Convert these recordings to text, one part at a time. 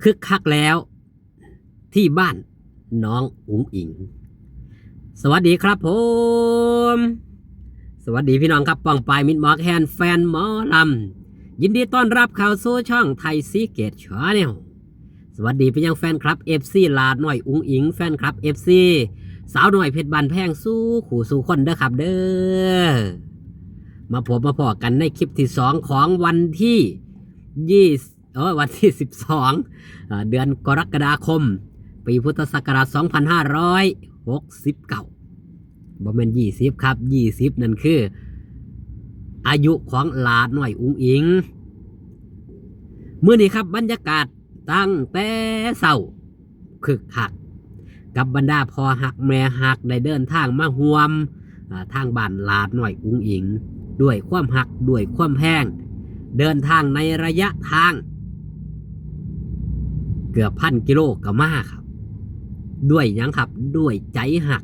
คึกคักแล้วที่บ้านน้องอุ๋งอิงสวัสดีครับผมสวัสดีพี่น้องครับป้องปายมิดหมอกแฮนแฟนหมอลำยินดีต้อนรับเข้าสู่ช่องไทยซีเกตชาแนลสวัสดีพี่ยังแฟนคลับ FC ลาดหน่อยอุ๋งอิงแฟนคลับ FC สาวหน่อยเพชรบานแพงสู้ขู่สู้คนเด้อครับเด้อมาพบมาพอกันในคลิปที่2ของวันที่วันที่12เดือนกรกฎาคมปีพุทธศักราช2569บ่แม่น20ครับ20นั่นคืออายุของหลานน้อยอุ๋งอิงมื้อนี้ครับบรรยากาศตั้งแต่เช้าคึกคักกับบรรดาพ่อฮักแม่ฮักได้เดินทางมาร่วมทางบ้านหลานน้อยอุ๋งอิงด้วยความฮักด้วยความแพงเดินทางในระยะทางเกือบ1,000 กิโลก็มาครับด้วยหยังครับด้วยใจหัก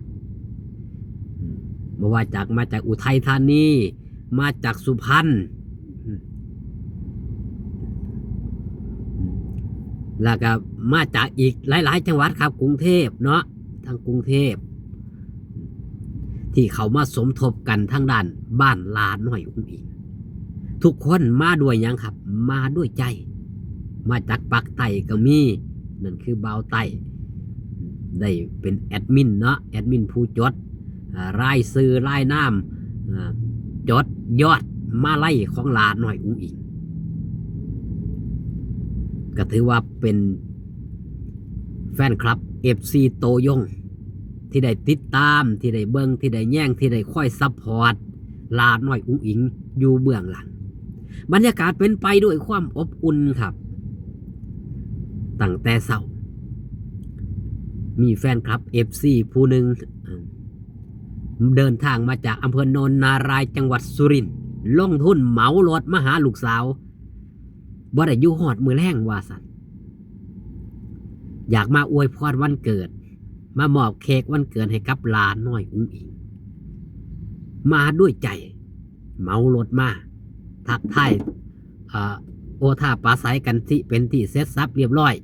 มาจากอุทัยธานีมาจากสุพรรณแล้วก็มาจากอีกหลายๆจังหวัดครับกรุงเทพเนาะทางกรุงเทพที่เขามาสมทบกันทางด้านบ้านลาดน้อยอุ๋งอิงทุกคนมาด้วยหยังครับมาด้วยใจมาจากปากใต้ก็มีนั่นคือบ่าวใต้ได้เป็นแอดมินเนาะแอดมินผู้จดรายซื้อรายน้ำจดยอดมาไล่ของหลานหน่อยอุ๋งอิงก็ถือว่าเป็นแฟนคลับ FC โตยงที่ได้ติดตามที่ได้เบิ่งที่ได้แย่งที่ได้ค่อยซัพพอร์ตหลานหน่อยอุ๋งอิงอยู่เบื้องหลังบรรยากาศเป็นไปด้วยความอบอุ่นครับตั้งแต่เช้ามีแฟนคลับ FC ผู้หนึ่งเดินทางมาจากอำเภอโนนนารายจังหวัดสุรินทร์ลงทุนเหมารถมาหาลูกสาวบ่ได้อยู่ฮอดมื้อแลงว่าซั่นอยากมาอวยพรวันเกิดมามอบเค้กวันเกิดให้กับหลานน้อยอุ๋งอิงมาด้วยใจเหมารถมาทักทายโอท่าปลาใสกันที่เป็นที่เสร็จสับเรียบร้อย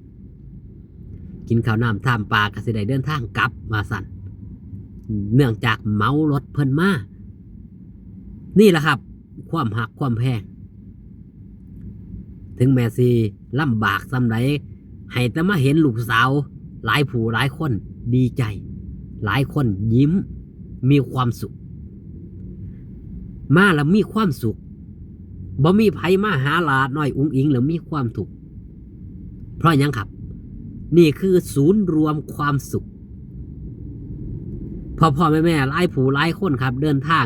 กินข้าวน้ำท่ามปลาก็สิได้เดินทางกลับมาสั่นเนื่องจากเมารถเพิ่นมานี่แหละครับความหักความแพงถึงแม้สิลำบากสำใดให้แต่มาเห็นลูกสาวหลายผู้หลายคนดีใจหลายคนยิ้มมีความสุขมาแล้วมีความสุขบ่มีไผมาหาหลานน้อยอุ๋งอิงแล้วมีความทุกข์เพราะหยังครับนี่คือศูนย์รวมความสุขพ่อแม่หลายผู้หลายคนครับเดินทาง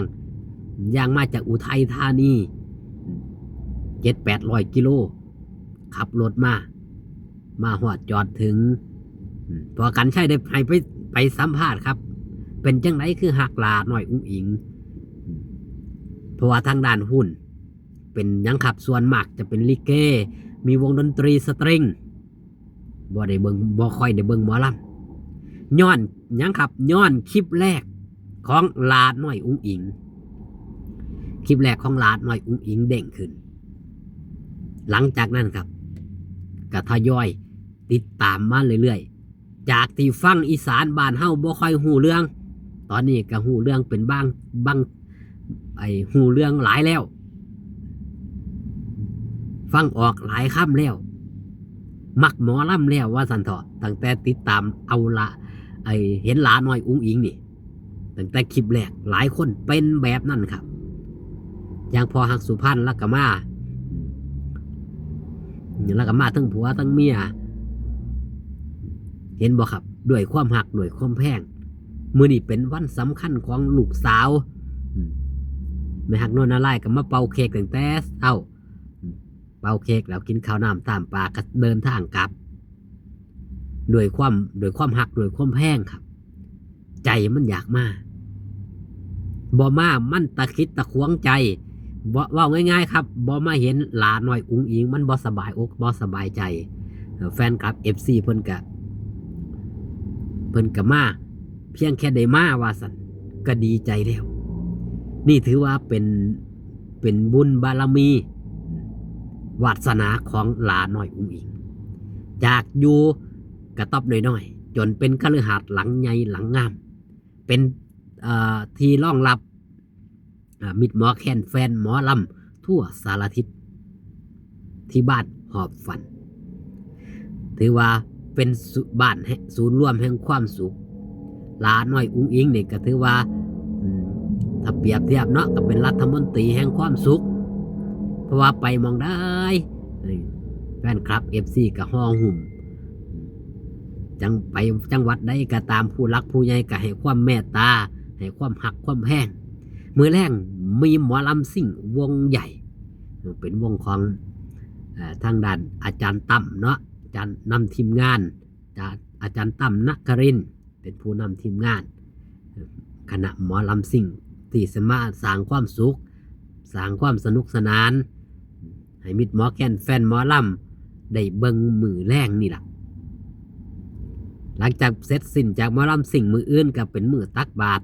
อย่างมาจากอุทัยธานี700-800 กิโลขับรถมาฮอดจอดถึงพอกันใช่ได้ไปสัมภาษณ์ครับเป็นจังไหนคือหักหลานน้อยอุ๋งอิงเพราะว่าทางด้านหุ้นเป็นยังขับส่วนมากจะเป็นลิเกมีวงดนตรีสตริงบ่ค่อยได้เบิ่งหมอลำย้อนยังขับย้อนคลิปแรกของหลานน้อยอุ๋งอิงคลิปแรกของหลานน้อยอุ๋งอิงเด้งขึ้นหลังจากนั้นครับก็ทยอยติดตามมาเรื่อยๆจากที่ฟังอีสานบ้านเฮาบ่ค่อยฮู้เรื่องตอนนี้ก็ฮู้เรื่องเป็นบางฮู้เรื่องหลายแล้วฟังออกหลายคำแล้วมักหมอลำแล้วว่าสันเถาะตั้งแต่ติดตามเอาละเห็นหลานน้อยอุ๋งอิงนี่ตั้งแต่คลิปแรกหลายคนเป็นแบบนั้นครับอย่างพอหักสุพรรณแล้วก็มาทั้งผัวทั้งเมียเห็นบ่ครับด้วยความหักด้วยความแพงมื้อนี้เป็นวันสำคัญของลูกสาวแม่หักโนนอะไรก็มาเป่าเค้กตั้งแต่เช้าเป่าเค้กแล้วกินข้าวน้ำตามปลาก็เดินทางกลับด้วยความหักด้วยความแพงครับใจมันอยากมาบ่มามันตะคิดตะขวงใจบ่ว่าง่ายๆครับบ่มาเห็นหลานน้อยอุ๋งอิงมันบ่สบายอกบ่สบายใจแฟนคลับ FC เพิ่นก็มาเพียงแค่ได้มาว่าสั่นก็ดีใจแล้วนี่ถือว่าเป็นบุญบารมีวาสนาของหลานน้อยอุ๋งอิง จากอยู่กระต๊อบน้อยๆจนเป็นคฤหาสน์หลังใหญ่หลังงามเป็นที่รองรับมิตรหมอแคนแฟนหมอลำทั่วสารทิศที่บ้านหอบฝันถือว่าเป็นบ้านศูนย์รวมแห่งความสุขหลาน้อยอุ้งอิงนี่ก็ถือว่าถ้าเปรียบเทียบเนาะก็เป็นรัฐมนตรีแห่งความสุขเพราะว่าไปมองได้แฟนคลับ FC ก็ห้องหุ่มจังไปจังหวัดใดก็ตามผู้รักผู้ใหญ่ก็ให้ความเมตตาให้ความหักความแพงมือแรงมีหมอลำซิ่งวงใหญ่เป็นวงของทางด้านอาจารย์ตั้มเนาะอาจารย์นำทีมงานอาจารย์ตั้มนักครินทร์เป็นผู้นำทีมงานคณะหมอลำซิ่งที่สามารถสร้างความสุขสร้างความสนุกสนานให้มิตรหมอแคนแฟนหมอลำได้เบิ่งมือแรงนี่ล่ะหลังจากเสร็จสิ้นจากหมอลำซิ่งมืออื่นก็เป็นมือตักบาตร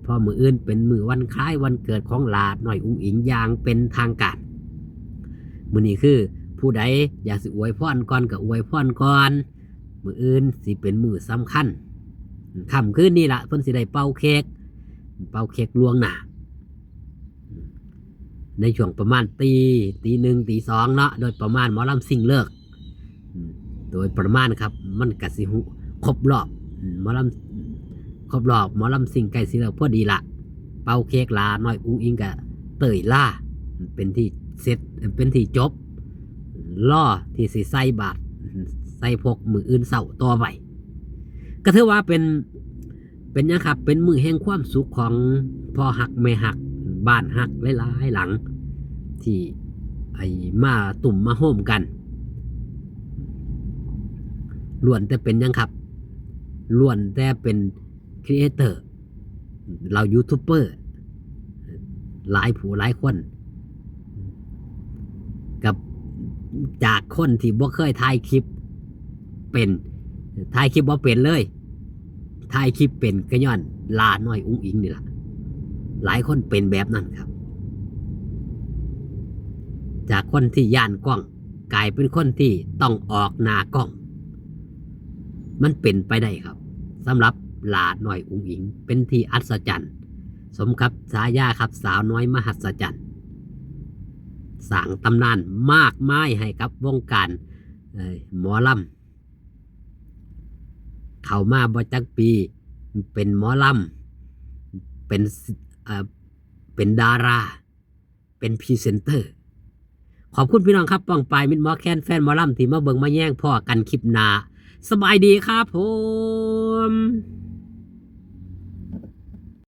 พอมืออื่นเป็นมือวันคล้ายวันเกิดของหลาน้อยอุ้งอิงอย่างเป็นทางการมื้อนี้คือผู้ใดอยากสิอวยพรก่อนก็อวยพรก่อนมื้ออื่นสิเป็นมื้อสำคัญค่ำคืนนี้ล่ะเพิ่นสิได้เป่าเค้กล่วงหน้าในช่วงประมาณตีหนึ่งตีสองเนาะโดยประมาณหมอลำซิ่งเลิกโดยประมาณครับมันกสิหุครบรอบหมอลำซิ่งใกล้สิเลิกพอดีละเป่าเค้กลาน้อยอุ้งอิงกะเตยล่าเป็นที่เสร็จเป็นที่จบล่อที่สิใส่บาตรใส่พกมืออื่นเศร้าต่อไปก็ถือว่าเป็นยังครับเป็นมือแห่งความสุขของพ่อหักแม่หักบ้านหักหลายๆหลังที่มาตุ่มมาโฮมกันล้วนแต่เป็นยังครับล้วนแต่เป็นครีเอเตอร์เรายูทูบเบอร์หลายผู้หลายคนกับจากคนที่บ่เคยถ่ายคลิปเป็นถ่ายคลิปบ่เป็นเลยถ่ายคลิปเป็นก็ย้อนลาน้อยอุ้งอิงนี่แหละหลายคนเป็นแบบนั้นครับจากคนที่ย่านกล้องกลายเป็นคนที่ต้องออกหน้ากล้องมันเป็นไปได้ครับสำหรับหลาน้อยอุ้งอิงเป็นที่อัศจรรย์สมกับฉายาครับสาวน้อยมหัศจรรย์สร้างตำนานมากมายให้กับวงการหมอลำเข้ามาบ่จักปีเป็นหมอลำเป็นดาราเป็นพรีเซนเตอร์ขอบคุณพี่น้องครับป้องปายมิตรหมอแคนแฟนหมอลำที่มาเบิ่งมาแย่งพ่อกันคลิปหน้าสบายดีครับผม